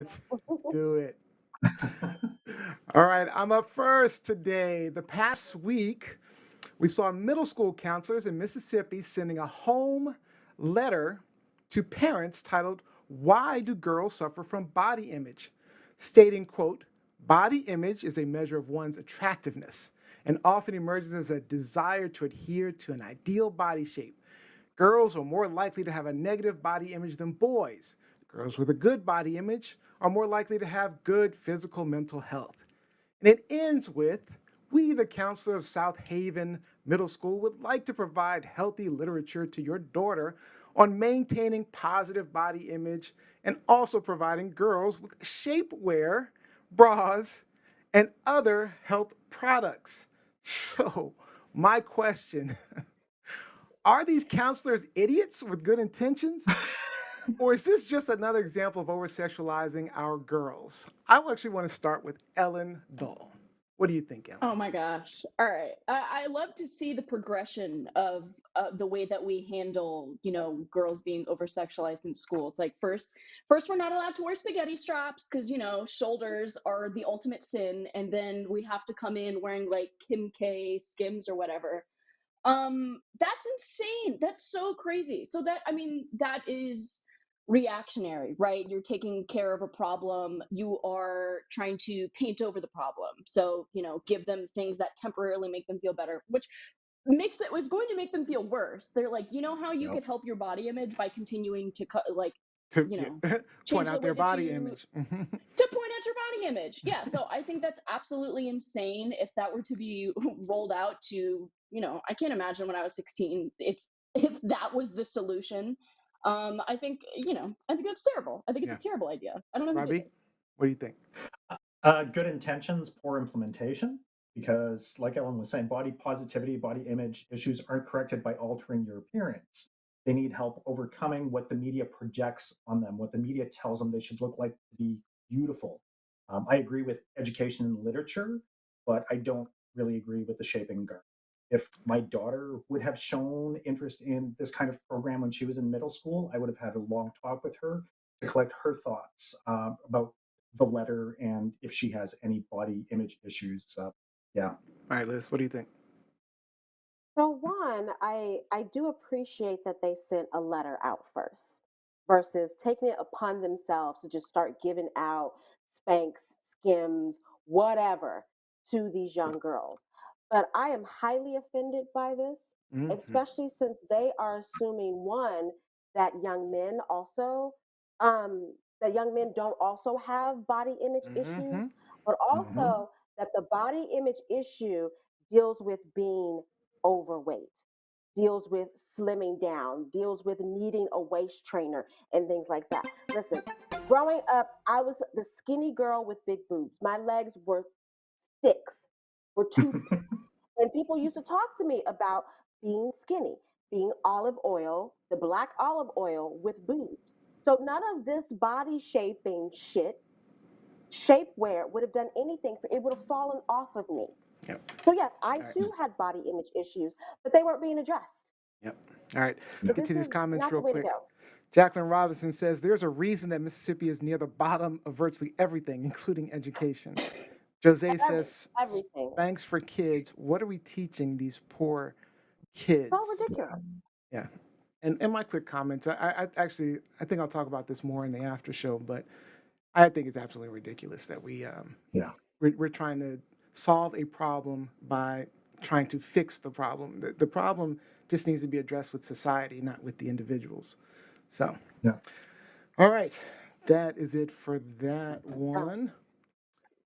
Let's do it. All right, I'm up first today. The past week, we saw middle school counselors in Mississippi sending a home letter to parents titled, "Why Do Girls Suffer from Body Image?" Stating, quote, "Body image is a measure of one's attractiveness and often emerges as a desire to adhere to an ideal body shape. Girls are more likely to have a negative body image than boys. Girls with a good body image are more likely to have good physical mental health." And it ends with, "We, the counselor of South Haven Middle School, would like to provide healthy literature to your daughter on maintaining positive body image and also providing girls with shapewear, bras, and other health products." So, my question, are these counselors idiots with good intentions? Or is this just another example of over sexualizing our girls? I actually want to start with Ellen Dull. What do you think, Oh Ellen? my gosh. All right. I love to see the progression of the way that we handle, girls being over sexualized in school. It's like first we're not allowed to wear spaghetti straps because, shoulders are the ultimate sin. And then we have to come in wearing like Kim K Skims or whatever. That's insane. That's so crazy. So that is reactionary, right? You're taking care of a problem, you are trying to paint over the problem. So, give them things that temporarily make them feel better, which makes it was going to make them feel worse. They're like, how you Yep. could help your body image by continuing to cut like, To you yeah, know, point change the out way their that body you image. Mhm. to point out your body image. Yeah, so I think that's absolutely insane if that were to be rolled out to, I can't imagine when I was 16 if that was the solution. I think that's terrible. I think it's Yeah. a terrible idea. I don't know who did Robbie, this. what do you think? Good intentions, poor implementation. Because, like Ellen was saying, body positivity, body image issues aren't corrected by altering your appearance. They need help overcoming what the media projects on them, what the media tells them they should look like to be beautiful. I agree with education and literature, but I don't really agree with the shaping garment. If my daughter would have shown interest in this kind of program when she was in middle school, I would have had a long talk with her to collect her thoughts about the letter and if she has any body image issues. Yeah. All right, Liz, what do you think? So one, I do appreciate that they sent a letter out first versus taking it upon themselves to just start giving out Spanx, Skims, whatever to these young girls. But I am highly offended by this, Hmm. especially since they are assuming one that that young men don't also have body image issues, Hmm. but Hmm. also that the body image issue deals with being overweight, deals with slimming down, deals with needing a waist trainer and things like that. Listen, growing up, I was the skinny girl with big boobs. My legs were sticks, were toothpicks. And people used to talk to me about being skinny, being olive oil, the black olive oil with boobs. So none of this body shaping shit, shapewear would have done anything for it would have fallen off of me. Yep. So yes, I All right. too had body image issues, but they weren't being addressed. Yep. All right. So Let's Yeah. get to this these is comments not the real way to quick. go. Jacqueline Robinson says there's a reason that Mississippi is near the bottom of virtually everything, including education. Jose says, Everything. "Thanks for kids. What are we teaching these poor So kids?" ridiculous. Yeah. And my quick comments. I think I'll talk about this more in the after show, but I think it's absolutely ridiculous that Yeah. we're trying to solve a problem by trying to fix the problem. The problem just needs to be addressed with society, not with the individuals. So, Yeah. all right, that is it for that Oh, one.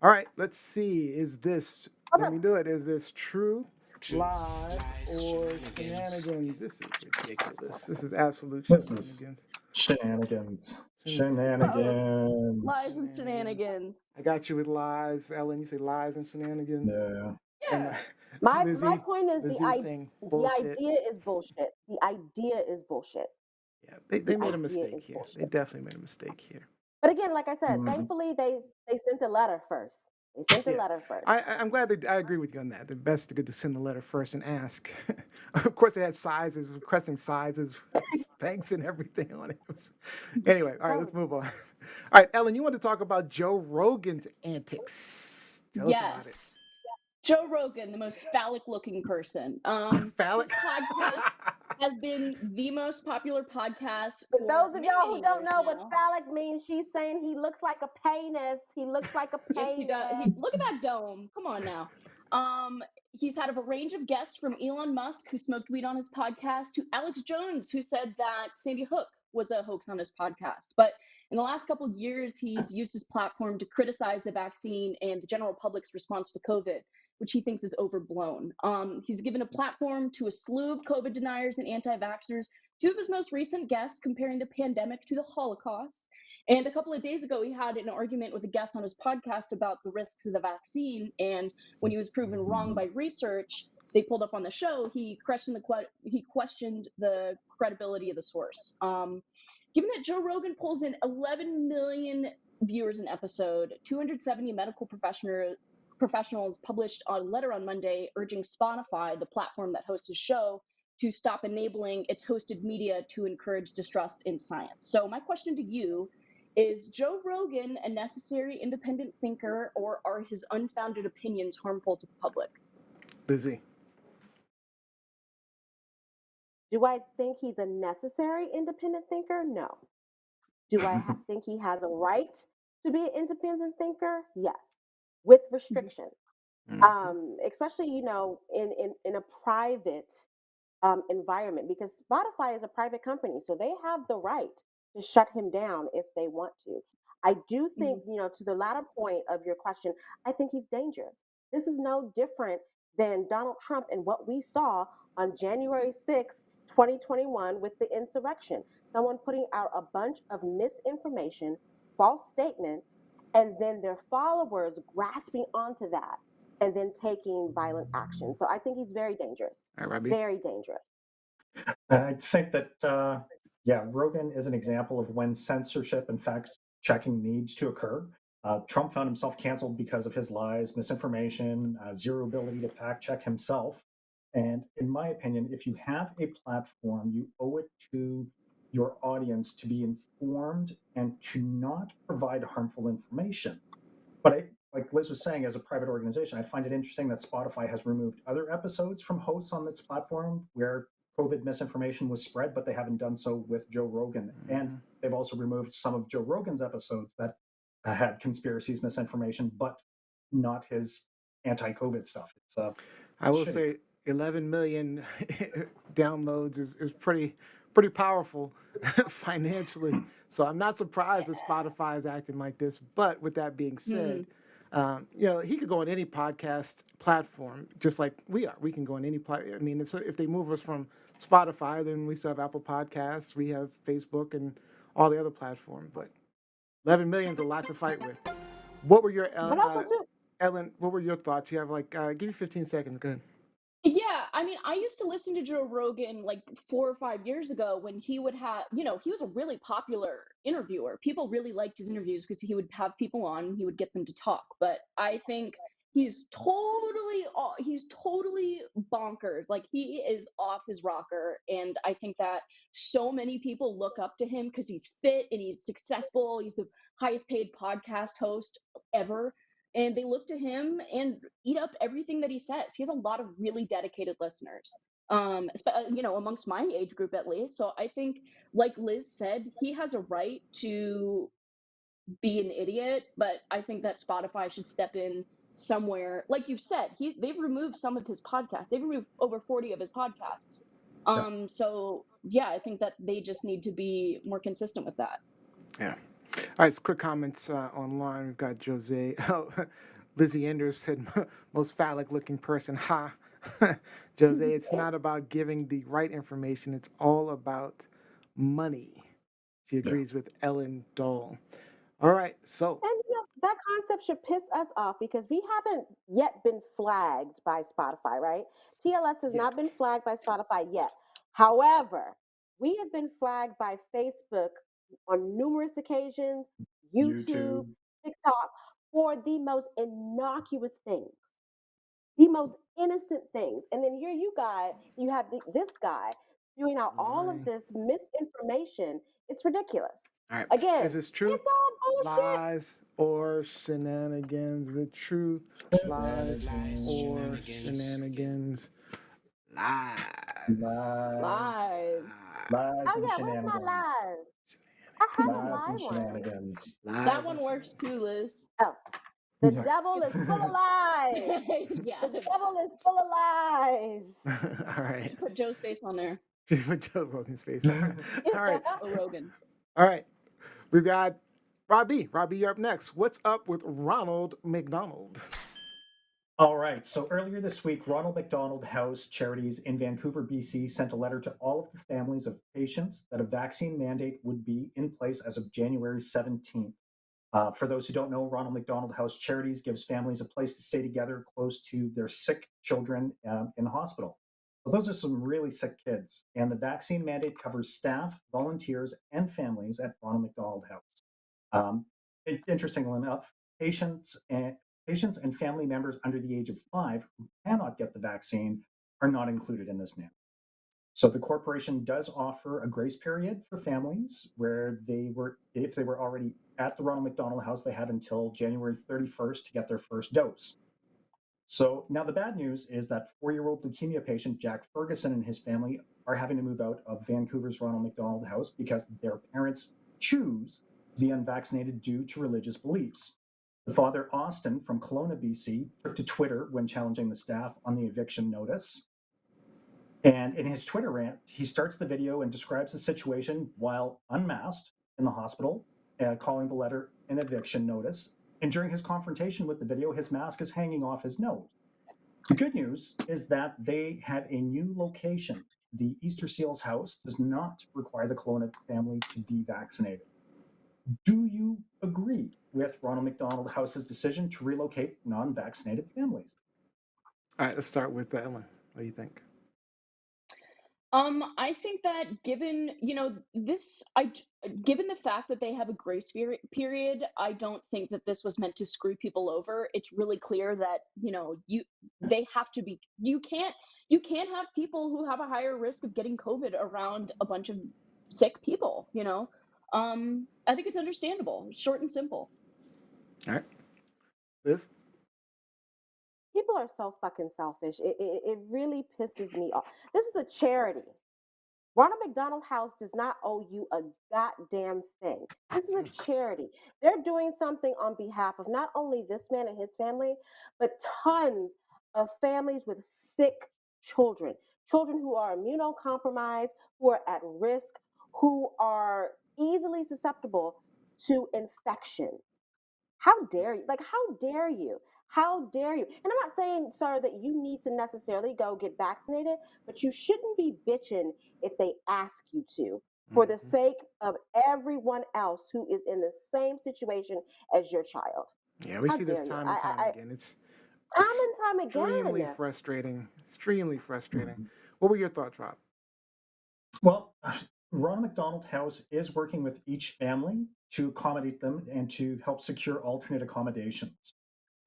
All right, let's see. Is this, hold let me up. do it. Is this true, Truth, lies, lies, or shenanigans. shenanigans? This is ridiculous. This is absolute This is shenanigans. shenanigans. Shenanigans. Lies Shenanigans. and Shenanigans. shenanigans. I got you with lies, Ellen. You say lies and shenanigans. Yeah. And Yeah. My Lizzie, point is Lizzie's saying the bullshit. idea is bullshit. The idea is bullshit. Yeah, they The made a idea mistake is here. They bullshit. definitely made a mistake here. But again, like I said, Mhm. thankfully they sent a letter first. They sent the Yeah. letter first. I'm glad that I agree with you on that. The best to send the letter first and ask. Of course, they had sizes, requesting sizes, thanks and everything on it. Anyway, all right, let's move on. All right, Ellen, you want to talk about Joe Rogan's antics? Tell us about it. Yes. Joe Rogan, the most phallic-looking person. Phallic. His podcast has been the most popular podcast For for those of many, y'all many who don't years know what now. phallic means, she's saying he looks like a penis. He looks like a Yes, he does. penis. Look at that dome. Come on now. He's had a range of guests from Elon Musk, who smoked weed on his podcast, to Alex Jones, who said that Sandy Hook was a hoax on his podcast. But in the last couple of years, he's used his platform to criticize the vaccine and the general public's response to COVID, which he thinks is overblown. He's given a platform to a slew of COVID deniers and anti-vaxxers, two of his most recent guests comparing the pandemic to the Holocaust. And a couple of days ago, he had an argument with a guest on his podcast about the risks of the vaccine. And when he was proven wrong by research, they pulled up on the show. He questioned the credibility of the source. Given that Joe Rogan pulls in 11 million viewers an episode, 270 medical professionals published a letter on Monday urging Spotify, the platform that hosts his show, to stop enabling its hosted media to encourage distrust in science. So my question to you is Joe Rogan a necessary independent thinker, or are his unfounded opinions harmful to the public? Busy. Do I think he's a necessary independent thinker? No. Do I think he has a right to be an independent thinker? Yes, with restrictions. Especially, in a private environment, because Spotify is a private company, so they have the right to shut him down if they want to. I do think, to the latter point of your question, I think he's dangerous. This is no different than Donald Trump and what we saw on January 6th, 2021 with the insurrection. Someone putting out a bunch of misinformation, false statements, and then their followers grasping onto that and then taking violent action. So I think he's very dangerous. All right, Robbie. Very dangerous. I think that, Rogan is an example of when censorship and fact checking needs to occur. Trump found himself canceled because of his lies, misinformation, zero ability to fact check himself. And in my opinion, if you have a platform, you owe it to your audience to be informed and to not provide harmful information. But like Liz was saying, as a private organization, I find it interesting that Spotify has removed other episodes from hosts on its platform where COVID misinformation was spread, but they haven't done so with Joe Rogan. And they've also removed some of Joe Rogan's episodes that had conspiracies, misinformation, but not his anti-COVID stuff. It's I will shitty. say 11 million downloads is pretty powerful financially. So I'm not surprised that Spotify is acting like this. But with that being said, he could go on any podcast platform, just like we are. We can go on any platform. I mean, if they move us from Spotify, then we still have Apple Podcasts, we have Facebook, and all the other platforms. But 11 million is a lot to fight with. What were your Ellen? What were your thoughts? You have give you 15 seconds. Go ahead. Yeah, I mean, I used to listen to Joe Rogan like 4 or 5 years ago when he would have, he was a really popular interviewer. People really liked his interviews because he would have people on and he would get them to talk. But I think he's totally bonkers. Like, he is off his rocker. And I think that so many people look up to him because he's fit and he's successful. He's the highest paid podcast host ever. And they look to him and eat up everything that he says. He has a lot of really dedicated listeners, amongst my age group at least. So I think, like Liz said, he has a right to be an idiot, but I think that Spotify should step in somewhere. Like you've said, they've removed some of his podcasts. They've removed over 40 of his podcasts. So yeah, I think that they just need to be more consistent with that. Yeah. All right, so quick comments online. We've got Jose. Oh, Lizzie Enders said, most phallic-looking person. Ha. Jose, it's not about giving the right information. It's all about money. She agrees with Ellen Dole. All right, so. And that concept should piss us off because we haven't yet been flagged by Spotify, right? TLS has not been flagged by Spotify yet. However, we have been flagged by Facebook on numerous occasions, YouTube, TikTok, for the most innocuous things, the most innocent things. And then here you have this guy spewing out all of Lying. this misinformation. It's ridiculous. All right. Again, Is this truth, it's all bullshit. lies, or shenanigans? The truth, lies, or shenanigans? Lies. Lies. Lies Oh and yeah, where's my shenanigans. lies? I haven't Lies lied and one. shenanigans. Lies That and one works too, Liz. Oh, the Yeah. devil is full of lies. Yeah. The devil is full of lies. All right. Should put Joe's face on there. Put Joe Rogan's face on. All right. Oh, Rogan. All right. We've got Robbie. Robbie, you're up next. What's up with Ronald McDonald? All right. So earlier this week, Ronald McDonald House Charities in Vancouver, BC, sent a letter to all of the families of patients that a vaccine mandate would be in place as of January 17th. For those who don't know, Ronald McDonald House Charities gives families a place to stay together close to their sick children in hospital. So those are some really sick kids. And the vaccine mandate covers staff, volunteers, and families at Ronald McDonald House. Interestingly enough, patients and family members under the age of 5 who cannot get the vaccine are not included in this mandate. So the corporation does offer a grace period for families where if they were already at the Ronald McDonald House, they had until January 31st to get their first dose. So now the bad news is that 4-year-old leukemia patient Jack Ferguson and his family are having to move out of Vancouver's Ronald McDonald House because their parents choose to be unvaccinated due to religious beliefs. The father, Austin, from Kelowna, BC, took to Twitter when challenging the staff on the eviction notice. And in his Twitter rant, he starts the video and describes the situation while unmasked in the hospital, calling the letter an eviction notice. And during his confrontation with the video, his mask is hanging off his nose. The good news is that they have a new location. The Easter Seals house does not require the Kelowna family to be vaccinated. Do you agree with Ronald McDonald House's decision to relocate non-vaccinated families? All right, let's start with Ellen. What do you think? I think that given, given the fact that they have a grace period, I don't think that this was meant to screw people over. It's really clear that, they have to be, you can't have people who have a higher risk of getting COVID around a bunch of sick people, I think it's understandable, short and simple. All right. Liz? People are so fucking selfish. It really pisses me off. This is a charity. Ronald McDonald House does not owe you a goddamn thing. This is a charity. They're doing something on behalf of not only this man and his family, but tons of families with sick children, children who are immunocompromised, who are at risk, who are easily susceptible to infection. How dare you? Like, how dare you? How dare you? And I'm not saying, sir, that you need to necessarily go get vaccinated, but you shouldn't be bitching if they ask you to, for the sake of everyone else who is in the same situation as your child. Yeah, we How see this dare you? time and time again. It's Time and time extremely again. frustrating. Extremely frustrating. What were your thoughts, Rob? Well, Ronald McDonald House is working with each family to accommodate them and to help secure alternate accommodations.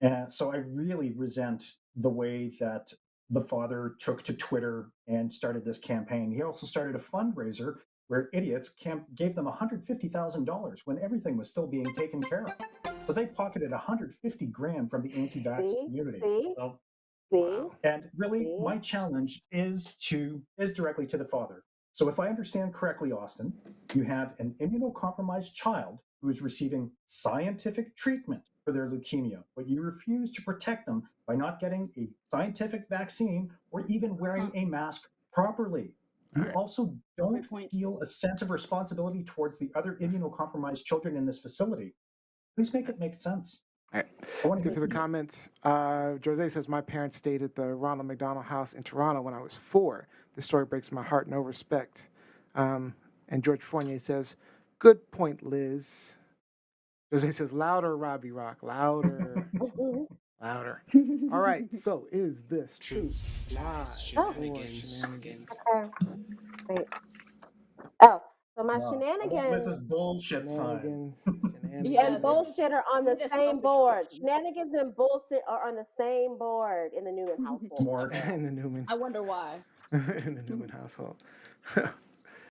And so I really resent the way that the father took to Twitter and started this campaign. He also started a fundraiser where idiots gave them $150,000 when everything was still being taken care of. So they pocketed $150,000 from the anti-vax community. And really, my challenge is directly to the father. So if I understand correctly, Austin, you have an immunocompromised child who is receiving scientific treatment for their leukemia, but you refuse to protect them by not getting a scientific vaccine or even wearing a mask properly. You also don't feel a sense of responsibility towards the other immunocompromised children in this facility. Please make it make sense. All right. Let's get to the comments. Jose says, my parents stayed at the Ronald McDonald House in Toronto when I was 4. This story breaks my heart, no respect. And George Fournier says, good point, Liz. Jose says, louder, Robbie Rock, louder. Louder. All right, so is this truth, lies, or shenanigans? Okay. Wait. Oh, so my This shenanigans. is bullshit sign. And Yeah, And this is bullshit are on the this same selfish board. question. Shenanigans and bullshit are on the same board in the Newman household. More in the Newman I wonder why. in the Newman household.